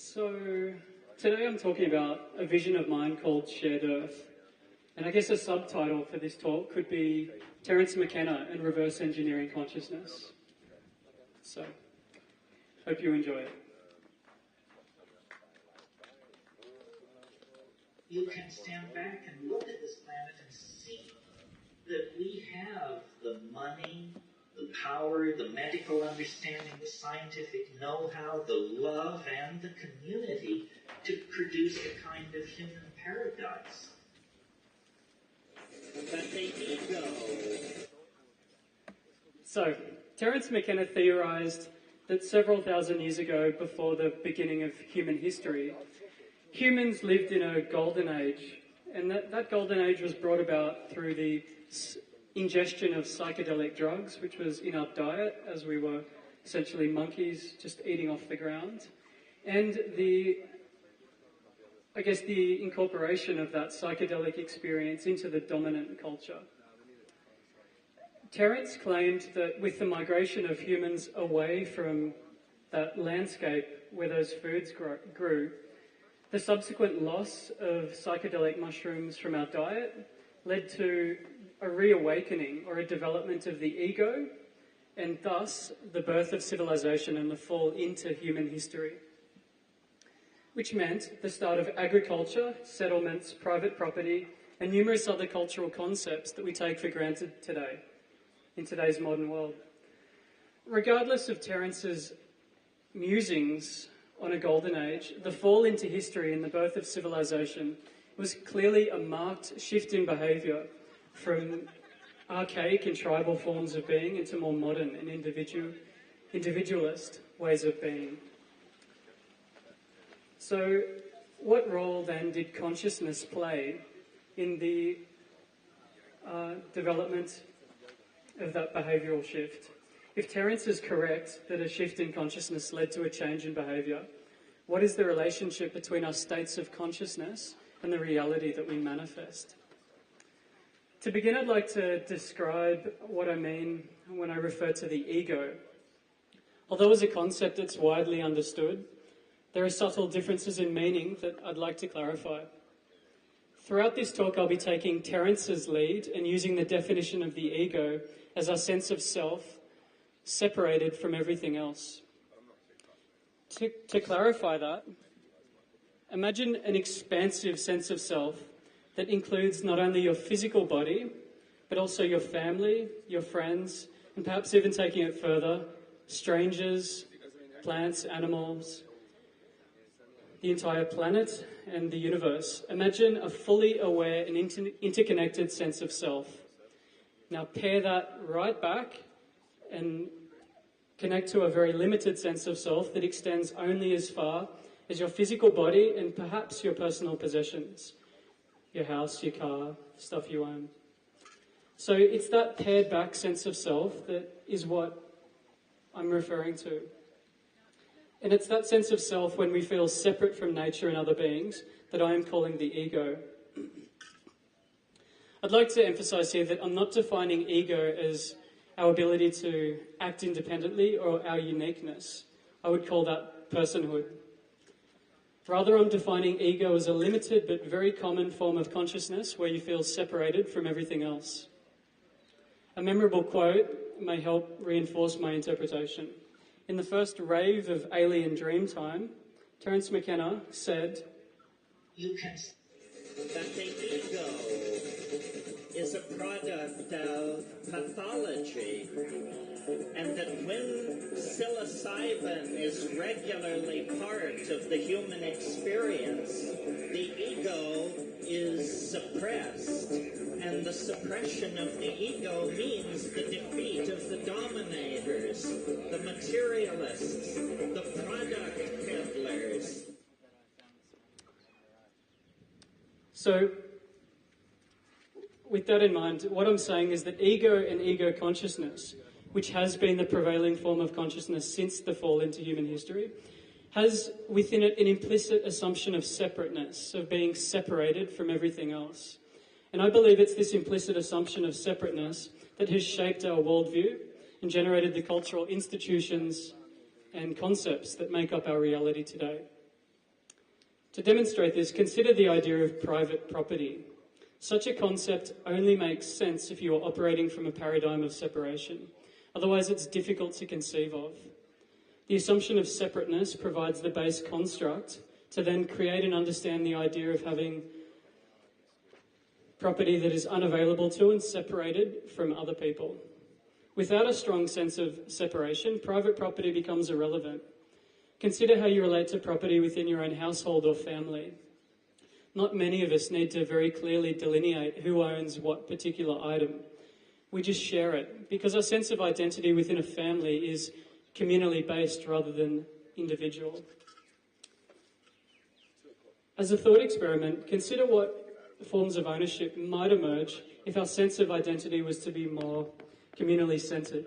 So today I'm talking about a vision of mine called Shared Earth. And I guess a subtitle for this talk could be Terence Mckenna and Reverse Engineering Consciousness. So, hope you enjoy it. You can stand back and look at this planet and see that we have the money, the power, the medical understanding, the scientific know-how, the love, and the community to produce a kind of human paradise. But the ego. So, Terence McKenna theorized that several thousand years ago, before the beginning of human history, humans lived in a golden age, and that golden age was brought about through the ingestion of psychedelic drugs, which was in our diet, as we were essentially monkeys just eating off the ground, and the incorporation of that psychedelic experience into the dominant culture. Terence claimed that with the migration of humans away from that landscape where those foods grew, the subsequent loss of psychedelic mushrooms from our diet led to a reawakening or a development of the ego, and thus the birth of civilization and the fall into human history, which meant the start of agriculture, settlements, private property, and numerous other cultural concepts that we take for granted today, in today's modern world. Regardless of Terence's musings on a golden age, the fall into history and the birth of civilization was clearly a marked shift in behaviour from archaic and tribal forms of being into more modern and individualist ways of being. So, what role then did consciousness play in the development of that behavioural shift? If Terence is correct that a shift in consciousness led to a change in behaviour, what is the relationship between our states of consciousness and the reality that we manifest? To begin, I'd like to describe what I mean when I refer to the ego. Although as a concept it's widely understood, there are subtle differences in meaning that I'd like to clarify. Throughout this talk, I'll be taking Terence's lead and using the definition of the ego as our sense of self, separated from everything else. To clarify that, imagine an expansive sense of self that includes not only your physical body, but also your family, your friends, and perhaps even taking it further, strangers, plants, animals, the entire planet and the universe. Imagine a fully aware and interconnected sense of self. Now pair that right back and connect to a very limited sense of self that extends only as far as your physical body and perhaps your personal possessions, your house, your car, stuff you own. So it's that paired back sense of self that is what I'm referring to. And it's that sense of self when we feel separate from nature and other beings that I am calling the ego. I'd like to emphasize here that I'm not defining ego as our ability to act independently or our uniqueness. I would call that personhood. Rather, I'm defining ego as a limited but very common form of consciousness where you feel separated from everything else. A memorable quote may help reinforce my interpretation. In the first rave of alien dreamtime, Terence McKenna said, You can see that the ego is a product of pathology, and that when psilocybin is regularly part of the human experience, the ego is suppressed, and the suppression of the ego means the defeat of the dominators, the materialists, the product peddlers. So, with that in mind, what I'm saying is that ego and ego consciousness, which has been the prevailing form of consciousness since the fall into human history, has within it an implicit assumption of separateness, of being separated from everything else. And I believe it's this implicit assumption of separateness that has shaped our worldview and generated the cultural institutions and concepts that make up our reality today. To demonstrate this, consider the idea of private property. Such a concept only makes sense if you are operating from a paradigm of separation. Otherwise, it's difficult to conceive of. The assumption of separateness provides the base construct to then create and understand the idea of having property that is unavailable to and separated from other people. Without a strong sense of separation, private property becomes irrelevant. Consider how you relate to property within your own household or family. Not many of us need to very clearly delineate who owns what particular item. We just share it, because our sense of identity within a family is communally based rather than individual. As a thought experiment, consider what forms of ownership might emerge if our sense of identity was to be more communally centred.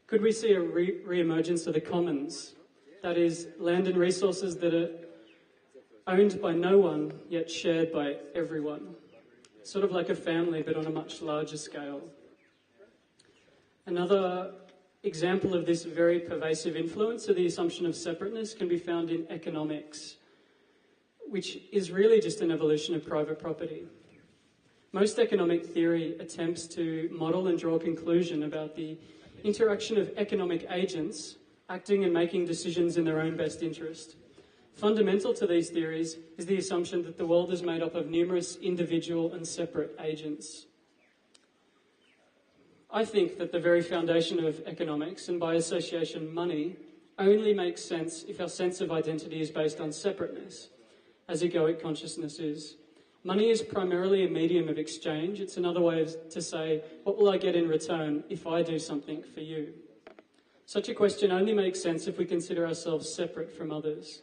Could we see a re-emergence of the commons? That is, land and resources that are owned by no one, yet shared by everyone. Sort of like a family, but on a much larger scale. Another example of this very pervasive influence of the assumption of separateness can be found in economics, which is really just an evolution of private property. Most economic theory attempts to model and draw a conclusion about the interaction of economic agents acting and making decisions in their own best interest. Fundamental to these theories is the assumption that the world is made up of numerous individual and separate agents. I think that the very foundation of economics, and by association money, only makes sense if our sense of identity is based on separateness, as egoic consciousness is. Money is primarily a medium of exchange. It's another way to say, what will I get in return if I do something for you? Such a question only makes sense if we consider ourselves separate from others.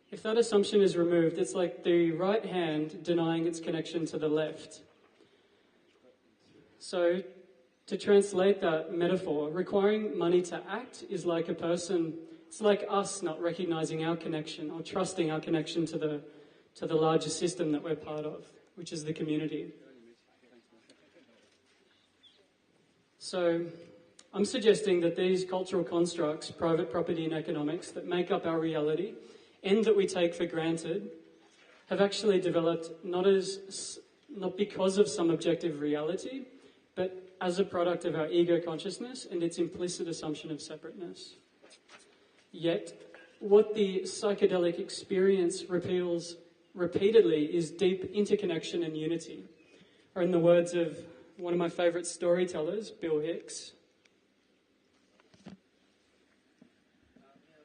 If that assumption is removed, it's like the right hand denying its connection to the left. So, to translate that metaphor, requiring money to act is like a person, it's like us not recognizing our connection or trusting our connection to the larger system that we're part of, which is the community. So, I'm suggesting that these cultural constructs, private property and economics, that make up our reality and that we take for granted, have actually developed not because of some objective reality, but as a product of our ego consciousness and its implicit assumption of separateness. Yet, what the psychedelic experience reveals repeatedly is deep interconnection and unity. Or in the words of one of my favourite storytellers, Bill Hicks,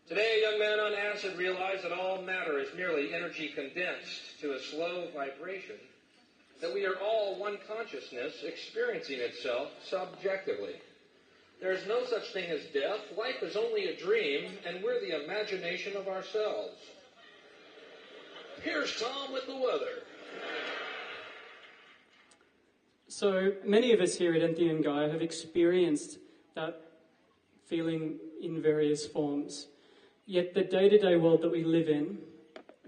today, a young man on acid realized that all matter is merely energy condensed to a slow vibration, that we are all one consciousness experiencing itself subjectively. There is no such thing as death. Life is only a dream, and we're the imagination of ourselves. Here's Tom with the weather. So many of us here at Enthi and Gaia have experienced that feeling in various forms. Yet the day-to-day world that we live in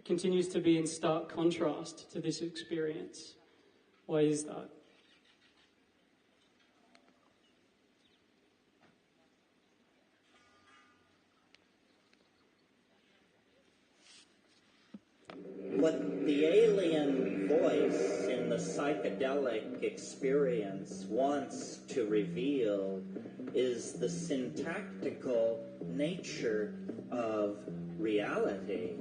continues to be in stark contrast to this experience. Why is that? What the alien voice in the psychedelic experience wants to reveal is the syntactical nature of reality,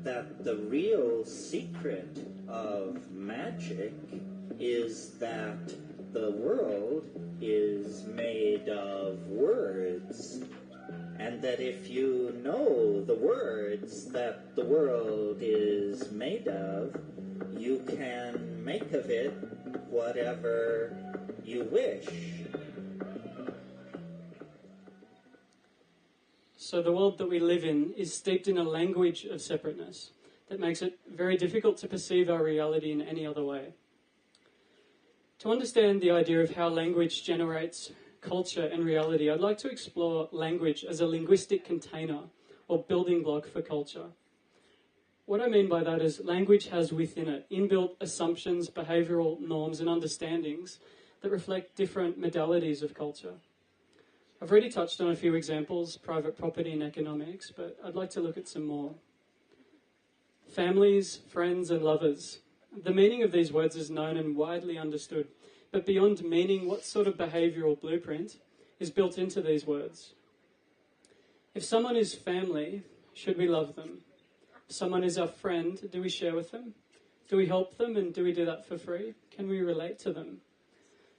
that the real secret of magic is that the world is made of words, and that if you know the words that the world is made of, you can make of it whatever you wish. So the world that we live in is steeped in a language of separateness that makes it very difficult to perceive our reality in any other way. To understand the idea of how language generates culture and reality, I'd like to explore language as a linguistic container or building block for culture. What I mean by that is language has within it inbuilt assumptions, behavioural norms and understandings that reflect different modalities of culture. I've already touched on a few examples, private property and economics, but I'd like to look at some more. Families, friends, and lovers. The meaning of these words is known and widely understood, but beyond meaning, what sort of behavioural blueprint is built into these words? If someone is family, should we love them? If someone is our friend, do we share with them? Do we help them, and do we do that for free? Can we relate to them?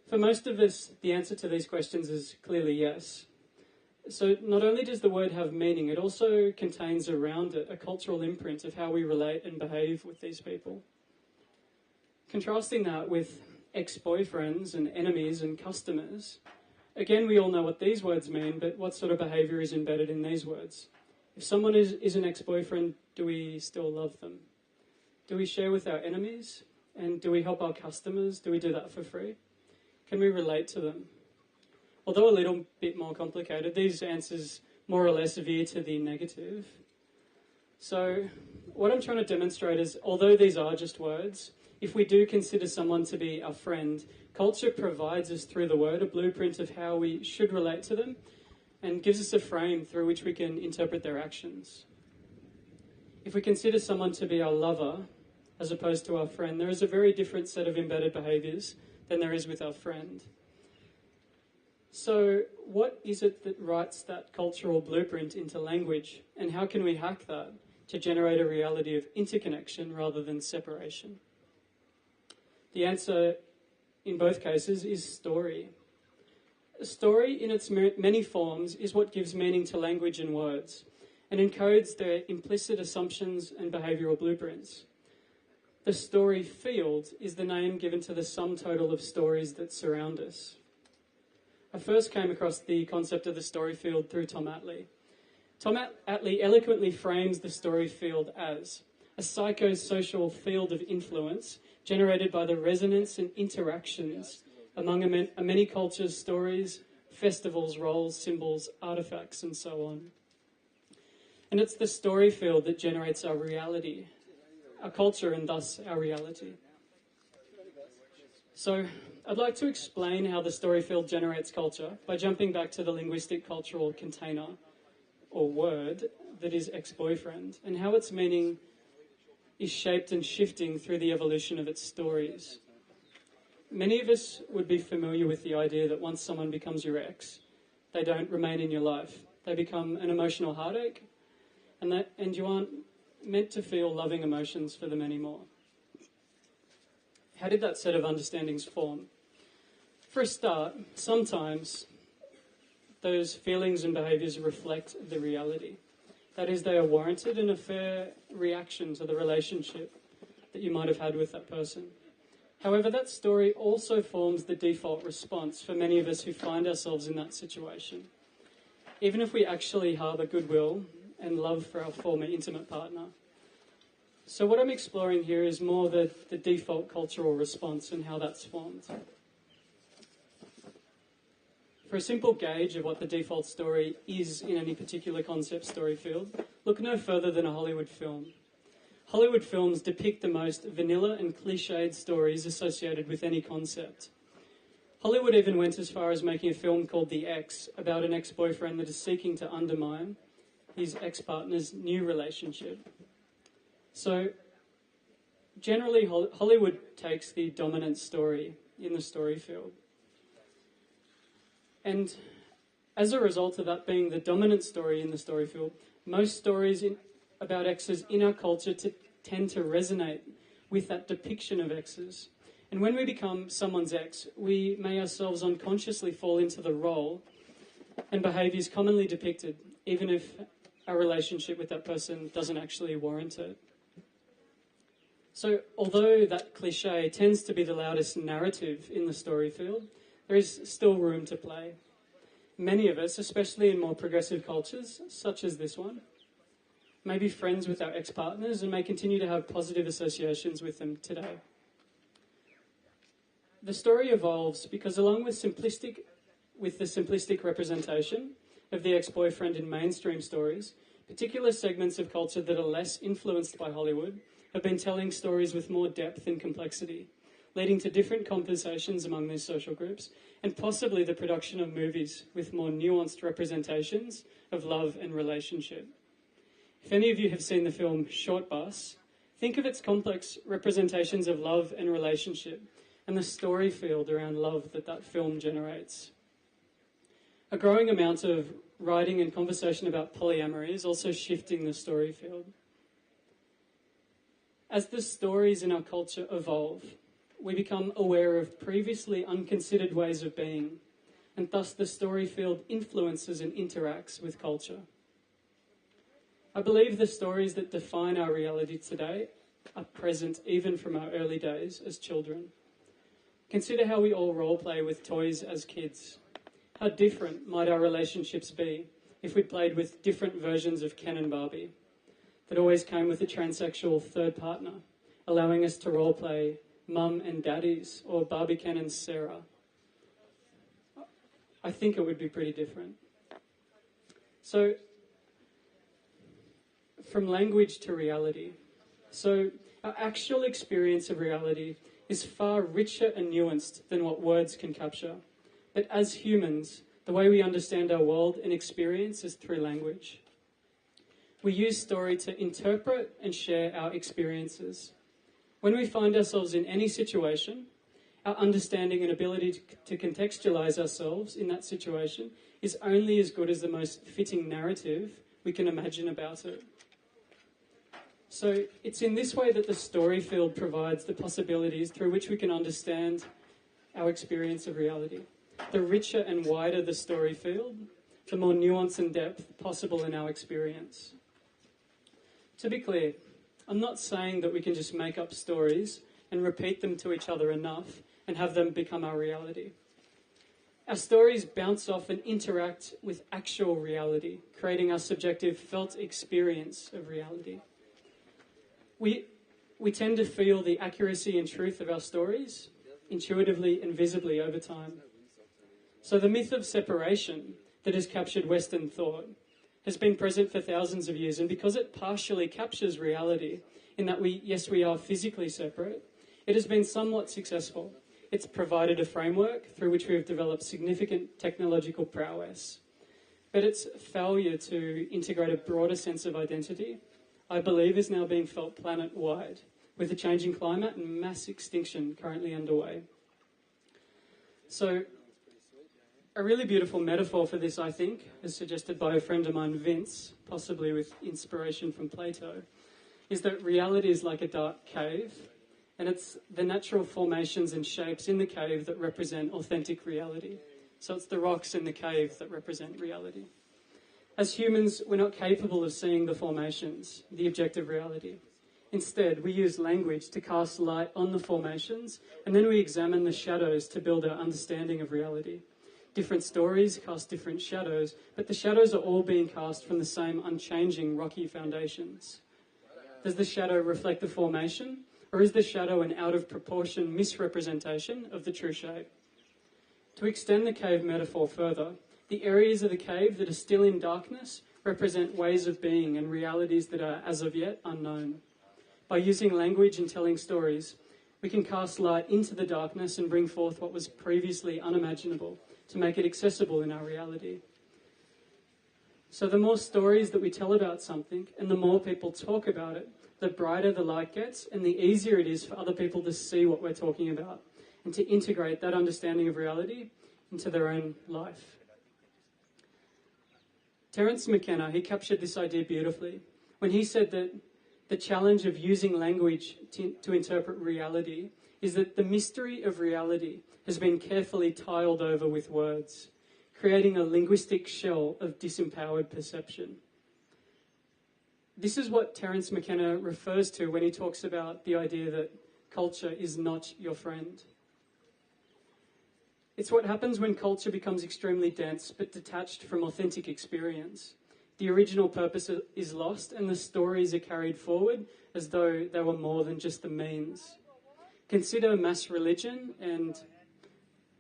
For most of us, the answer to these questions is clearly yes. So not only does the word have meaning, it also contains around it a cultural imprint of how we relate and behave with these people. Contrasting that with ex-boyfriends and enemies and customers, again, we all know what these words mean, but what sort of behaviour is embedded in these words? If someone is an ex-boyfriend, do we still love them? Do we share with our enemies? And do we help our customers? Do we do that for free? Can we relate to them? Although a little bit more complicated, these answers more or less veer to the negative. So what I'm trying to demonstrate is, although these are just words, if we do consider someone to be our friend, culture provides us through the word a blueprint of how we should relate to them and gives us a frame through which we can interpret their actions. If we consider someone to be our lover as opposed to our friend, there is a very different set of embedded behaviours than there is with our friend. So what is it that writes that cultural blueprint into language, and how can we hack that to generate a reality of interconnection rather than separation? The answer in both cases is story. A story in its many forms is what gives meaning to language and words and encodes their implicit assumptions and behavioural blueprints. The story field is the name given to the sum total of stories that surround us. I first came across the concept of the story field through Tom Atlee. Tom Atlee eloquently frames the story field as a psychosocial field of influence generated by the resonance and interactions among many cultures, stories, festivals, roles, symbols, artifacts, and so on. And it's the story field that generates our reality, our culture, and thus our reality. So I'd like to explain how the story field generates culture by jumping back to the linguistic cultural container, or word, that is ex-boyfriend, and how its meaning is shaped and shifting through the evolution of its stories. Many of us would be familiar with the idea that once someone becomes your ex, they don't remain in your life. They become an emotional heartache, and you aren't meant to feel loving emotions for them anymore. How did that set of understandings form? For a start, sometimes those feelings and behaviours reflect the reality. That is, they are warranted and a fair reaction to the relationship that you might have had with that person. However, that story also forms the default response for many of us who find ourselves in that situation, even if we actually harbour goodwill and love for our former intimate partner. So what I'm exploring here is more the default cultural response and how that's formed. For a simple gauge of what the default story is in any particular concept story field, look no further than a Hollywood film. Hollywood films depict the most vanilla and cliched stories associated with any concept. Hollywood even went as far as making a film called The Ex about an ex-boyfriend that is seeking to undermine his ex-partner's new relationship. So, generally, Hollywood takes the dominant story in the story field. And as a result of that being the dominant story in the story field, most stories about exes in our culture tend to resonate with that depiction of exes. And when we become someone's ex, we may ourselves unconsciously fall into the role and behaviours commonly depicted, even if our relationship with that person doesn't actually warrant it. So, although that cliche tends to be the loudest narrative in the story field, there is still room to play. Many of us, especially in more progressive cultures, such as this one, may be friends with our ex-partners and may continue to have positive associations with them today. The story evolves because along with the simplistic representation of the ex-boyfriend in mainstream stories, particular segments of culture that are less influenced by Hollywood have been telling stories with more depth and complexity, leading to different conversations among these social groups, and possibly the production of movies with more nuanced representations of love and relationship. If any of you have seen the film Short Bus, Think of its complex representations of love and relationship and the story field around love that film generates. A growing amount of writing and conversation about polyamory is also shifting the story field. As the stories in our culture evolve, we become aware of previously unconsidered ways of being, and thus the story field influences and interacts with culture. I believe the stories that define our reality today are present even from our early days as children. Consider how we all role-play with toys as kids. How different might our relationships be if we'd played with different versions of Ken and Barbie that always came with a transsexual third partner, allowing us to role-play Mum and Daddies or Barbie Ken and Sarah. I think it would be pretty different. So, from language to reality. So, our actual experience of reality is far richer and nuanced than what words can capture. But as humans, the way we understand our world and experience is through language. We use story to interpret and share our experiences. When we find ourselves in any situation, our understanding and ability to contextualize ourselves in that situation is only as good as the most fitting narrative we can imagine about it. So it's in this way that the story field provides the possibilities through which we can understand our experience of reality. The richer and wider the story field, the more nuance and depth possible in our experience. To be clear, I'm not saying that we can just make up stories and repeat them to each other enough and have them become our reality. Our stories bounce off and interact with actual reality, creating our subjective felt experience of reality. We tend to feel the accuracy and truth of our stories intuitively and visibly over time. So the myth of separation that has captured Western thought has been present for thousands of years, and because it partially captures reality in that we are physically separate, it has been somewhat successful. It's provided a framework through which we have developed significant technological prowess. But its failure to integrate a broader sense of identity, I believe, is now being felt planet-wide, with a changing climate and mass extinction currently underway. So, a really beautiful metaphor for this, I think, as suggested by a friend of mine, Vince, possibly with inspiration from Plato, is that reality is like a dark cave, and it's the natural formations and shapes in the cave that represent authentic reality. So it's the rocks in the cave that represent reality. As humans, we're not capable of seeing the formations, the objective reality. Instead, we use language to cast light on the formations, and then we examine the shadows to build our understanding of reality. Different stories cast different shadows, but the shadows are all being cast from the same unchanging rocky foundations. Does the shadow reflect the formation, or is the shadow an out-of-proportion misrepresentation of the true shape? To extend the cave metaphor further, the areas of the cave that are still in darkness represent ways of being and realities that are, as of yet, unknown. By using language and telling stories, we can cast light into the darkness and bring forth what was previously unimaginable to make it accessible in our reality. So the more stories that we tell about something and the more people talk about it, the brighter the light gets and the easier it is for other people to see what we're talking about and to integrate that understanding of reality into their own life. Terence Mckenna, he captured this idea beautifully when he said that the challenge of using language to interpret reality is that the mystery of reality has been carefully tiled over with words, creating a linguistic shell of disempowered perception. This is what Terence Mckenna refers to when he talks about the idea that culture is not your friend. It's what happens when culture becomes extremely dense but detached from authentic experience. The original purpose is lost and the stories are carried forward as though they were more than just the means. Consider mass religion and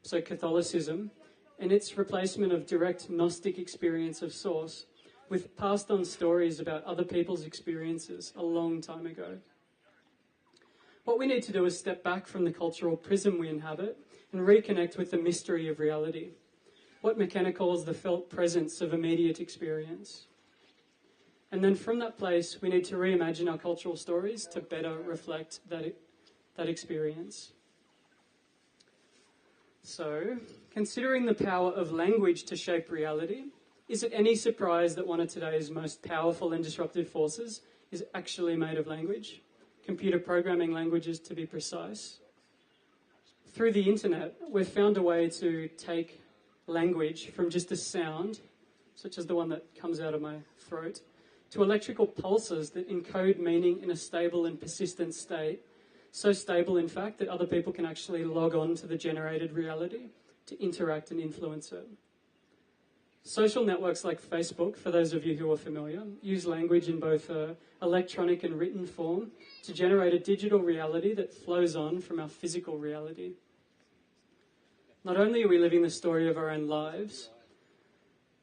so Catholicism and its replacement of direct Gnostic experience of source with passed on stories about other people's experiences a long time ago. What we need to do is step back from the cultural prism we inhabit and reconnect with the mystery of reality, what McKenna calls the felt presence of immediate experience. And then from that place, we need to reimagine our cultural stories to better reflect that experience. So, considering the power of language to shape reality, is it any surprise that one of today's most powerful and disruptive forces is actually made of language? Computer programming languages, to be precise. Through the internet, we've found a way to take language from just a sound, such as the one that comes out of my throat, to electrical pulses that encode meaning in a stable and persistent state, so stable, in fact, that other people can actually log on to the generated reality to interact and influence it. Social networks like Facebook, for those of you who are familiar, use language in both electronic and written form to generate a digital reality that flows on from our physical reality. Not only are we living the story of our own lives,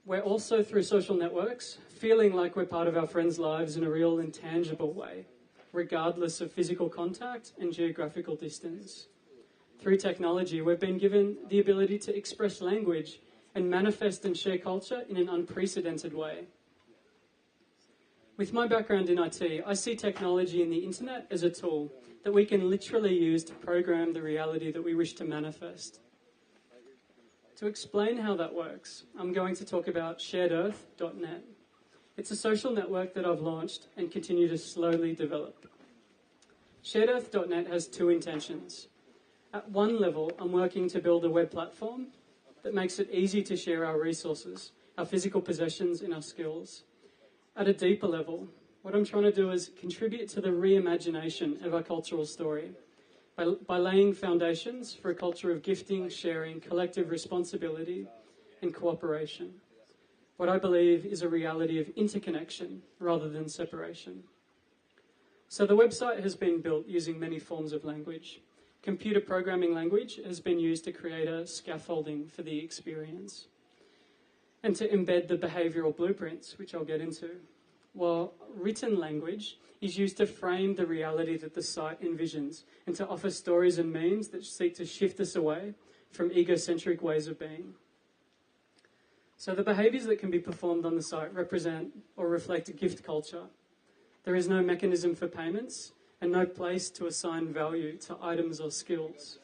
we're also, through social networks, feeling like we're part of our friends' lives in a real and tangible way, regardless of physical contact and geographical distance. Through technology, we've been given the ability to express language and manifest and share culture in an unprecedented way. With my background in IT, I see technology and the internet as a tool that we can literally use to program the reality that we wish to manifest. To explain how that works, I'm going to talk about sharedearth.net. It's a social network that I've launched and continue to slowly develop. Sharedearth.net has two intentions. At one level, I'm working to build a web platform that makes it easy to share our resources, our physical possessions and our skills. At a deeper level, what I'm trying to do is contribute to the reimagination of our cultural story by laying foundations for a culture of gifting, sharing, collective responsibility and cooperation. What I believe is a reality of interconnection rather than separation. So the website has been built using many forms of language. Computer programming language has been used to create a scaffolding for the experience and to embed the behavioural blueprints, which I'll get into, while written language is used to frame the reality that the site envisions and to offer stories and memes that seek to shift us away from egocentric ways of being. So the behaviours that can be performed on the site represent or reflect a gift culture. There is no mechanism for payments and no place to assign value to items or skills.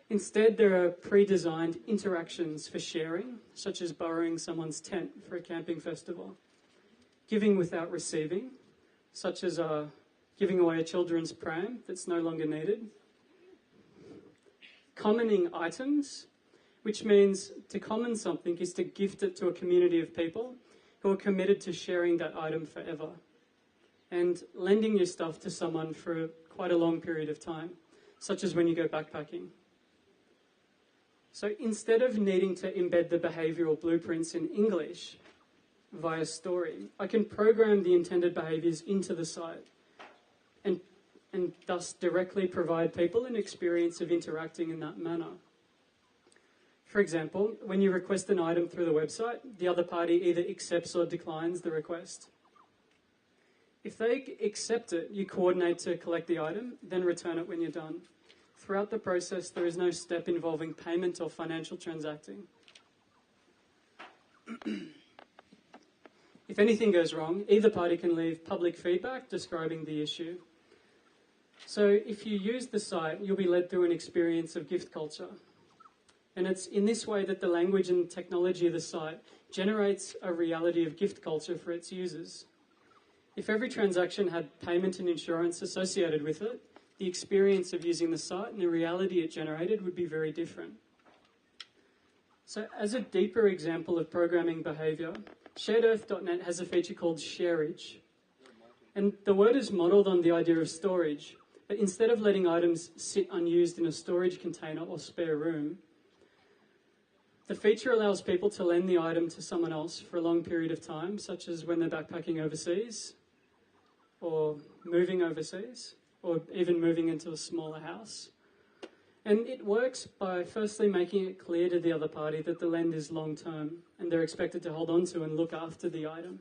Instead, there are pre-designed interactions for sharing, such as borrowing someone's tent for a camping festival, giving without receiving, such as giving away a children's pram that's no longer needed, commoning items, which means to common something is to gift it to a community of people who are committed to sharing that item forever, and lending your stuff to someone for quite a long period of time, such as when you go backpacking. So instead of needing to embed the behavioural blueprints in English via story, I can program the intended behaviours into the site and thus directly provide people an experience of interacting in that manner. For example, when you request an item through the website, the other party either accepts or declines the request. If they accept it, you coordinate to collect the item, then return it when you're done. Throughout the process, there is no step involving payment or financial transacting. If anything goes wrong, either party can leave public feedback describing the issue. So if you use the site, you'll be led through an experience of gift culture. And it's in this way that the language and technology of the site generates a reality of gift culture for its users. If every transaction had payment and insurance associated with it, the experience of using the site and the reality it generated would be very different. So as a deeper example of programming behaviour, sharedearth.net has a feature called shareage. And the word is modelled on the idea of storage, but instead of letting items sit unused in a storage container or spare room, the feature allows people to lend the item to someone else for a long period of time, such as when they're backpacking overseas, or moving overseas, or even moving into a smaller house. And it works by firstly making it clear to the other party that the lend is long-term and they're expected to hold on to and look after the item.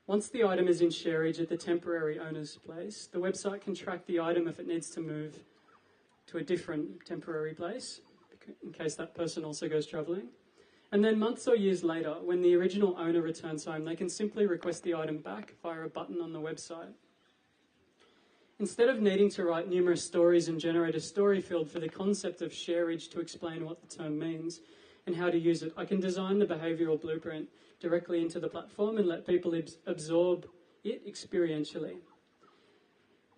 Once the item is in shareage at the temporary owner's place, the website can track the item if it needs to move to a different temporary place, in case that person also goes travelling. And then months or years later, when the original owner returns home, they can simply request the item back via a button on the website. Instead of needing to write numerous stories and generate a story field for the concept of shareage to explain what the term means and how to use it, I can design the behavioural blueprint directly into the platform and let people absorb it experientially.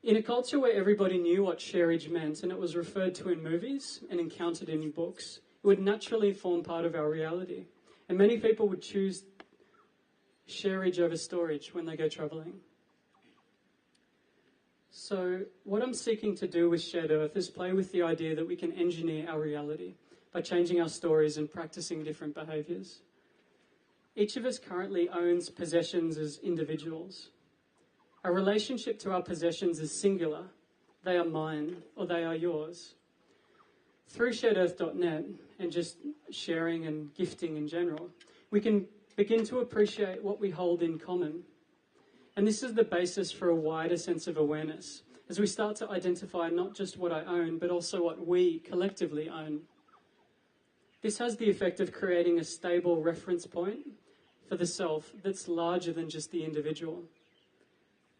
In a culture where everybody knew what shareage meant and it was referred to in movies and encountered in books, it would naturally form part of our reality. And many people would choose shareage over storage when they go travelling. So what I'm seeking to do with Shared Earth is play with the idea that we can engineer our reality by changing our stories and practicing different behaviours. Each of us currently owns possessions as individuals. Our relationship to our possessions is singular. They are mine or they are yours. Through sharedearth.net and just sharing and gifting in general, we can begin to appreciate what we hold in common. And this is the basis for a wider sense of awareness as we start to identify not just what I own, but also what we collectively own. This has the effect of creating a stable reference point for the self that's larger than just the individual.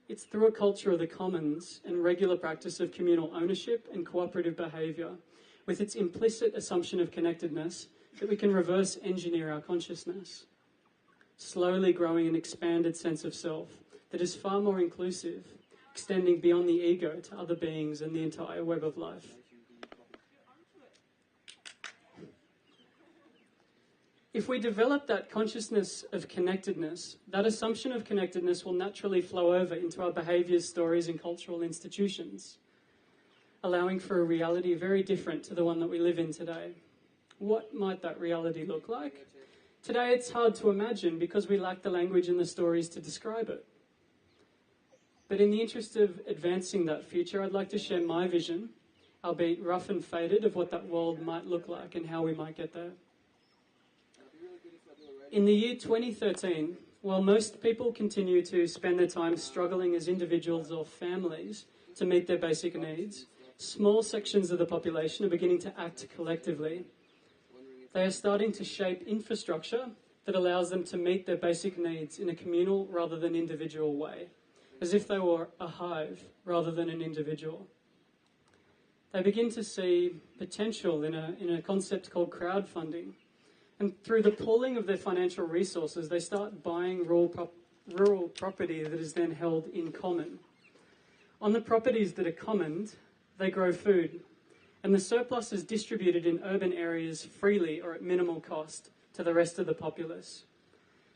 It's through a culture of the commons and regular practice of communal ownership and cooperative behaviour, with its implicit assumption of connectedness, that we can reverse engineer our consciousness, slowly growing an expanded sense of self that is far more inclusive, extending beyond the ego to other beings and the entire web of life. If we develop that consciousness of connectedness, that assumption of connectedness will naturally flow over into our behaviours, stories and cultural institutions, allowing for a reality very different to the one that we live in today. What might that reality look like? Today it's hard to imagine because we lack the language and the stories to describe it. But in the interest of advancing that future, I'd like to share my vision, albeit rough and faded, of what that world might look like and how we might get there. In the year 2013, while most people continue to spend their time struggling as individuals or families to meet their basic needs, small sections of the population are beginning to act collectively. They are starting to shape infrastructure that allows them to meet their basic needs in a communal rather than individual way, as if they were a hive rather than an individual. They begin to see potential in a concept called crowdfunding. And through the pooling of their financial resources, they start buying rural property that is then held in common. On the properties that are commoned, they grow food, and the surplus is distributed in urban areas freely or at minimal cost to the rest of the populace.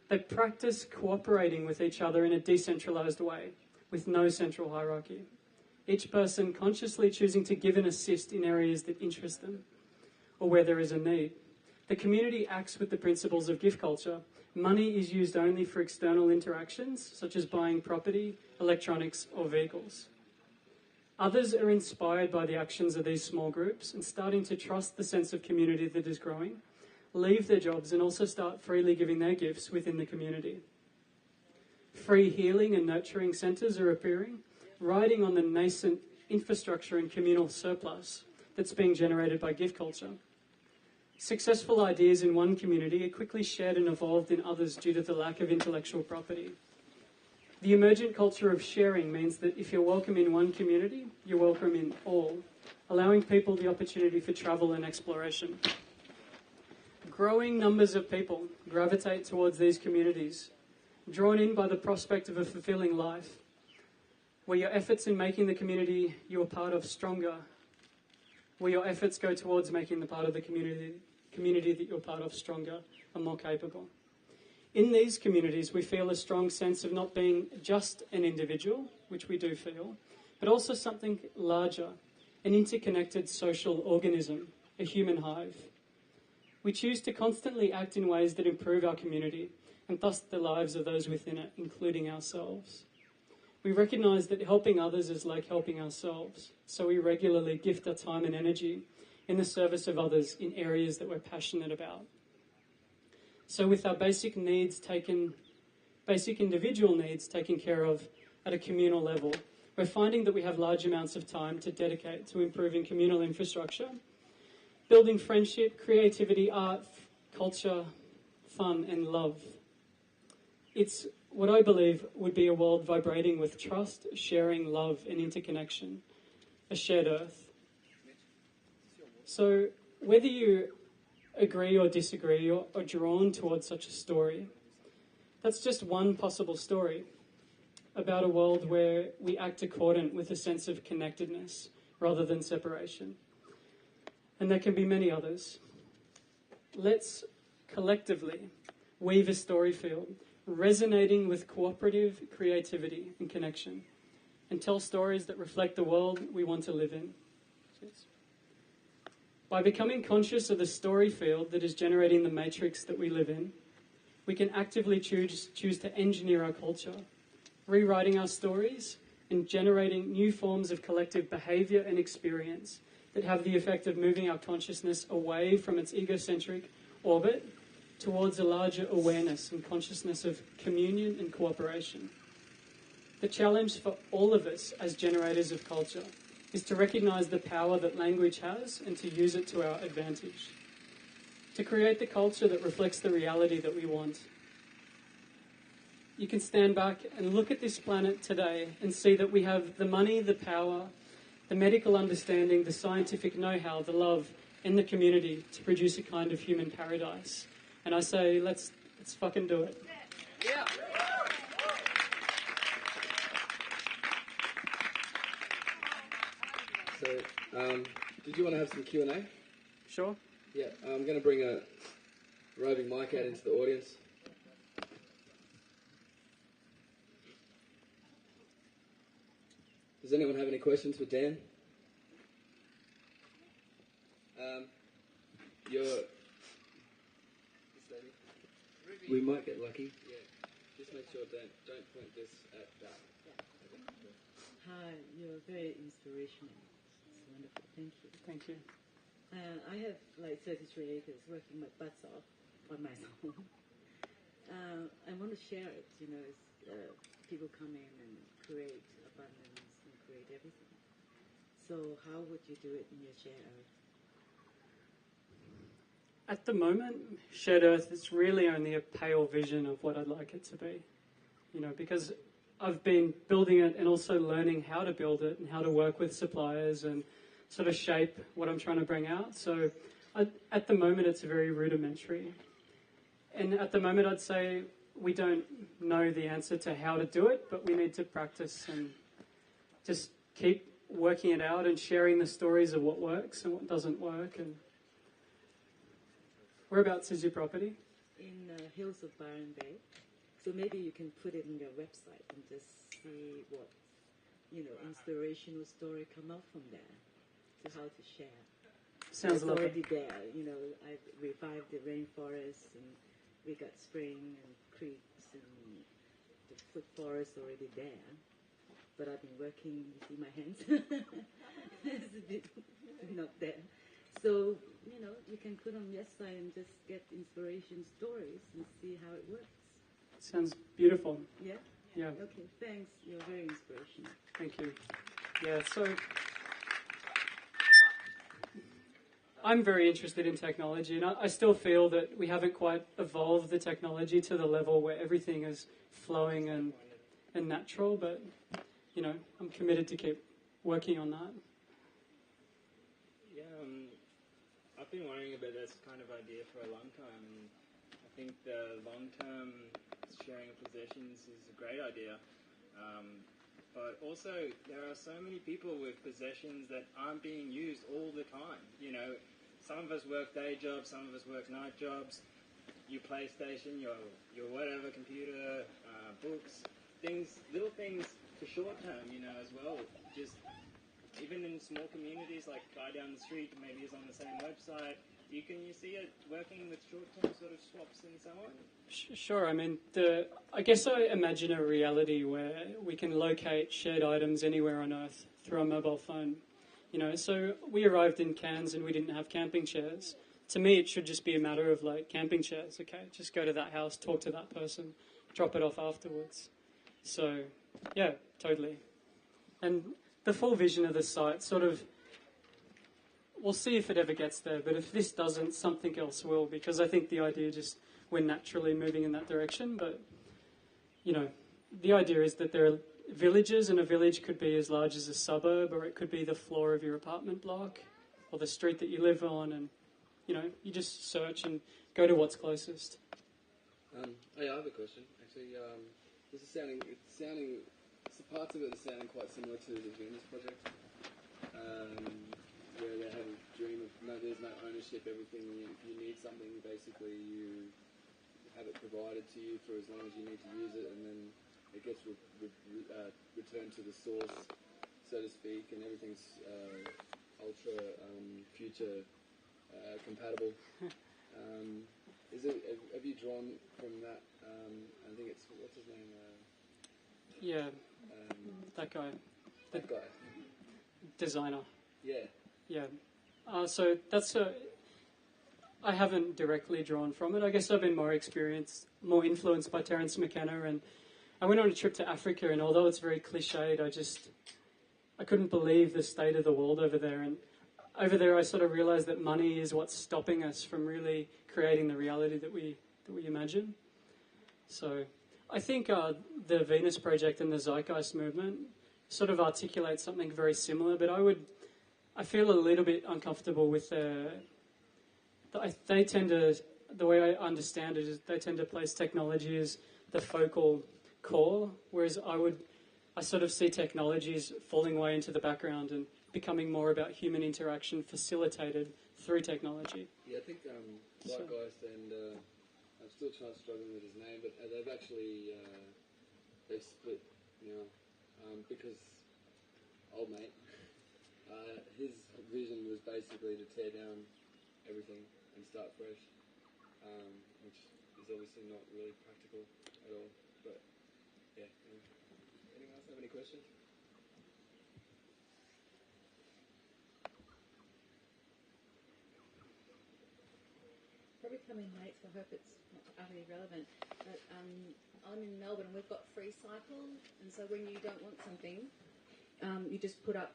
They practice cooperating with each other in a decentralised way, with no central hierarchy. Each person consciously choosing to give and assist in areas that interest them, or where there is a need. The community acts with the principles of gift culture. Money is used only for external interactions, such as buying property, electronics, or vehicles. Others are inspired by the actions of these small groups and starting to trust the sense of community that is growing, leave their jobs and also start freely giving their gifts within the community. Free healing and nurturing centres are appearing, riding on the nascent infrastructure and communal surplus that's being generated by gift culture. Successful ideas in one community are quickly shared and evolved in others due to the lack of intellectual property. The emergent culture of sharing means that if you're welcome in one community, you're welcome in all, allowing people the opportunity for travel and exploration. Growing numbers of people gravitate towards these communities, drawn in by the prospect of a fulfilling life, where your efforts in making the community you are part of stronger, where your efforts go towards making the part of the community that you're part of stronger and more capable. In these communities, we feel a strong sense of not being just an individual, which we do feel, but also something larger, an interconnected social organism, a human hive. We choose to constantly act in ways that improve our community and thus the lives of those within it, including ourselves. We recognise that helping others is like helping ourselves, so we regularly gift our time and energy in the service of others in areas that we're passionate about. So with our basic individual needs taken care of at a communal level, we're finding that we have large amounts of time to dedicate to improving communal infrastructure, building friendship, creativity, art, culture, fun, and love. It's what I believe would be a world vibrating with trust, sharing, love, and interconnection. A shared earth. So, whether you agree or disagree or are drawn towards such a story, that's just one possible story about a world where we act accordant with a sense of connectedness rather than separation. And there can be many others. Let's collectively weave a story field resonating with cooperative creativity and connection, and tell stories that reflect the world we want to live in. By becoming conscious of the story field that is generating the matrix that we live in, we can actively choose to engineer our culture, rewriting our stories and generating new forms of collective behaviour and experience that have the effect of moving our consciousness away from its egocentric orbit towards a larger awareness and consciousness of communion and cooperation. The challenge for all of us as generators of culture is to recognise the power that language has and to use it to our advantage. To create the culture that reflects the reality that we want. You can stand back and look at this planet today and see that we have the money, the power, the medical understanding, the scientific know-how, the love, and the community to produce a kind of human paradise. And I say, let's fucking do it. Yeah. So, did you want to have some Q&A? Sure. Yeah, I'm going to bring a roving mic out into the audience. Does anyone have any questions for Dan? We might get lucky. Yeah. Just make sure don't point this at that. Hi, you're very inspirational. It's wonderful. Thank you. Thank you. I have like 33 acres working my butts off on my own. I want to share it, you know, people come in and create abundance and create everything. So how would you do it in your share earth? At the moment, Shared Earth is really only a pale vision of what I'd like it to be. You know, because I've been building it and also learning how to build it and how to work with suppliers and sort of shape what I'm trying to bring out. So at the moment, it's very rudimentary. And at the moment, I'd say we don't know the answer to how to do it, but we need to practice and just keep working it out and sharing the stories of what works and what doesn't work. And whereabouts is your property? In hills of Byron Bay. So maybe you can put it in your website and just see what, you know, inspirational story come out from there to how to share. Sounds it's lovely. already there, you know. I revived the rainforest and we got spring and creeks and the food forest already there. But I've been working, you see my hands? It's a bit not there. So, you know, you can put on your site and just get inspiration stories and see how it works. Sounds beautiful. Yeah? Yeah. Okay, thanks. You're very inspirational. Thank you. Yeah, so I'm very interested in technology, and I still feel that we haven't quite evolved the technology to the level where everything is flowing and natural, but, you know, I'm committed to keep working on that. Yeah, I've been worrying about this kind of idea for a long time, and I think the long-term sharing of possessions is a great idea. But also, there are so many people with possessions that aren't being used all the time. You know, some of us work day jobs, some of us work night jobs. Your PlayStation, your whatever, computer, books, things, little things for short term, you know, as well. Just even in small communities, like guy down the street maybe is on the same website. You see it working with short-term sort of swaps and so on? Sure. I mean, I guess I imagine a reality where we can locate shared items anywhere on Earth through a mobile phone. You know, so we arrived in Cairns and we didn't have camping chairs. To me, it should just be a matter of like camping chairs. Okay, just go to that house, talk to that person, drop it off afterwards. So, yeah, totally. And the full vision of the site sort of, we'll see if it ever gets there, but if this doesn't, something else will, because I think the idea just we're naturally moving in that direction. But, you know, the idea is that there are villages, and a village could be as large as a suburb, or it could be the floor of your apartment block, or the street that you live on, and, you know, you just search and go to what's closest. Hey, I have a question. Actually, this is sounding, parts of it are sounding quite similar to the Venus project, where they have a dream of, no, there's no ownership, everything, if you need something, basically you have it provided to you for as long as you need to use it, and then it gets returned to the source, so to speak, and everything's ultra future compatible. Have you drawn from that? I think it's, what's his name? Yeah, that guy. That guy. Designer. Yeah. Yeah. So that's I haven't directly drawn from it. I guess I've been more influenced by Terence McKenna, and I went on a trip to Africa, and although it's very cliched, I couldn't believe the state of the world over there. And over there I sort of realized that money is what's stopping us from really creating the reality that we imagine. So I think the Venus Project and the Zeitgeist movement sort of articulate something very similar, but I feel a little bit uncomfortable with they tend to, the way I understand it is they tend to place technology as the focal core, whereas I sort of see technologies falling away into the background and becoming more about human interaction facilitated through technology. Yeah, I think Zeitgeist and I'm still struggling with his name, but they've actually they've split now because old mate, his vision was basically to tear down everything and start fresh, which is obviously not really practical at all. But yeah, anyone else have any questions? Probably coming late, so I hope it's not utterly relevant. But I'm in Melbourne, and we've got free cycle, and so when you don't want something, you just put up,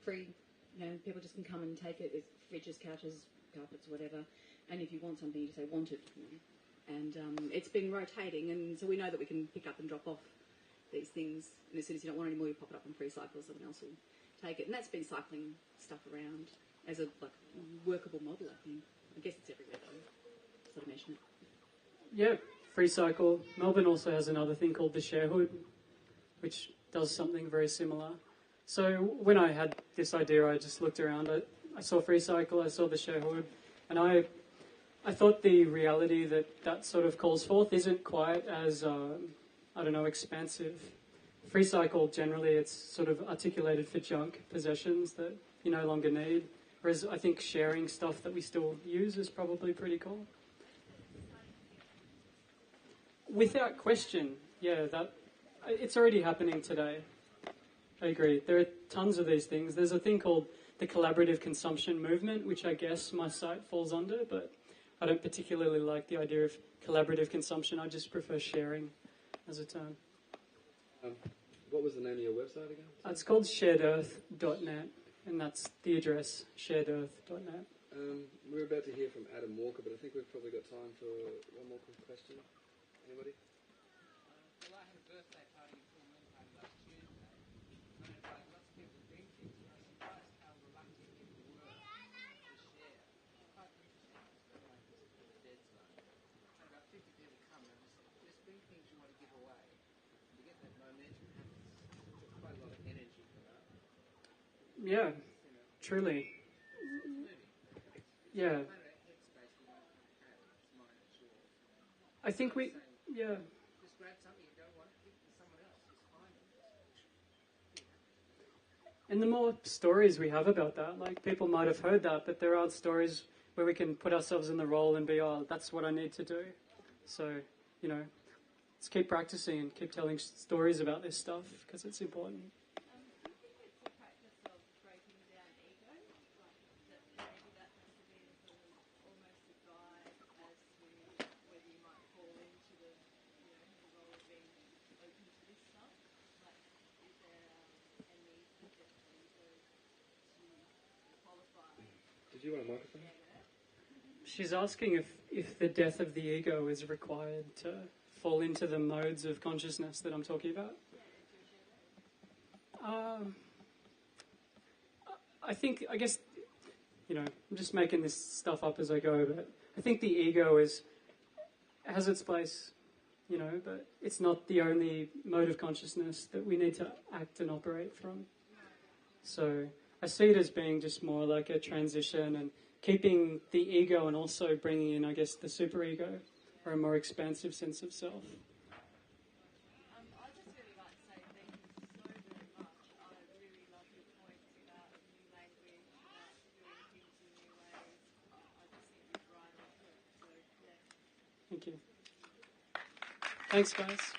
free, people just can come and take it. There's fridges, couches, carpets, whatever. And if you want something, you just say want it. And it's been rotating, and so we know that we can pick up and drop off these things. And as soon as you don't want any more, you pop it up in free cycle, someone else will take it. And that's been cycling stuff around as a workable model, I think. I guess it's everywhere though, sort of mention it. Yeah, free cycle. Melbourne also has another thing called the Sharehood, which does something very similar. So when I had this idea, I just looked around. I saw free cycle, I saw the Sharehood, and I thought the reality that sort of calls forth isn't quite as, expansive. Free cycle, generally, it's sort of articulated for junk possessions that you no longer need. Whereas I think sharing stuff that we still use is probably pretty cool. Without question, yeah, it's already happening today. I agree. There are tons of these things. There's a thing called the collaborative consumption movement, which I guess my site falls under, but I don't particularly like the idea of collaborative consumption. I just prefer sharing as a term. What was the name of your website again? It's called sharedearth.net. And that's the address, sharedearth.net. We're about to hear from Adam Walker, but I think we've probably got time for one more quick question. Anybody? Well, I had a birthday party in Full Moon Party last Tuesday. I invited lots of people to bring things, and I was surprised how reluctant people were to share. Quite interesting. It's kind of like this dead zone. And about 50 people come, and just bring things you want to give away. You get that momentum happens. It's quite a lot of energy for that. Yeah, truly. Yeah. I think yeah. Just grab something you don't want, give it to someone else, just find it. And the more stories we have about that, like people might have heard that, but there are stories where we can put ourselves in the role and be, that's what I need to do. So, let's keep practicing and keep telling stories about this stuff because it's important. Did you want a microphone? She's asking if the death of the ego is required to fall into the modes of consciousness that I'm talking about. I guess, I'm just making this stuff up as I go, but I think the ego has its place, but it's not the only mode of consciousness that we need to act and operate from. So I see it as being just more like a transition and keeping the ego and also bringing in, I guess, the superego, or a more expansive sense of self. I'd just really like to say thank you so very much. I really love your points about new language, about doing things in new ways. I just think you're right on it. So, yeah. Thank you. Thanks, guys.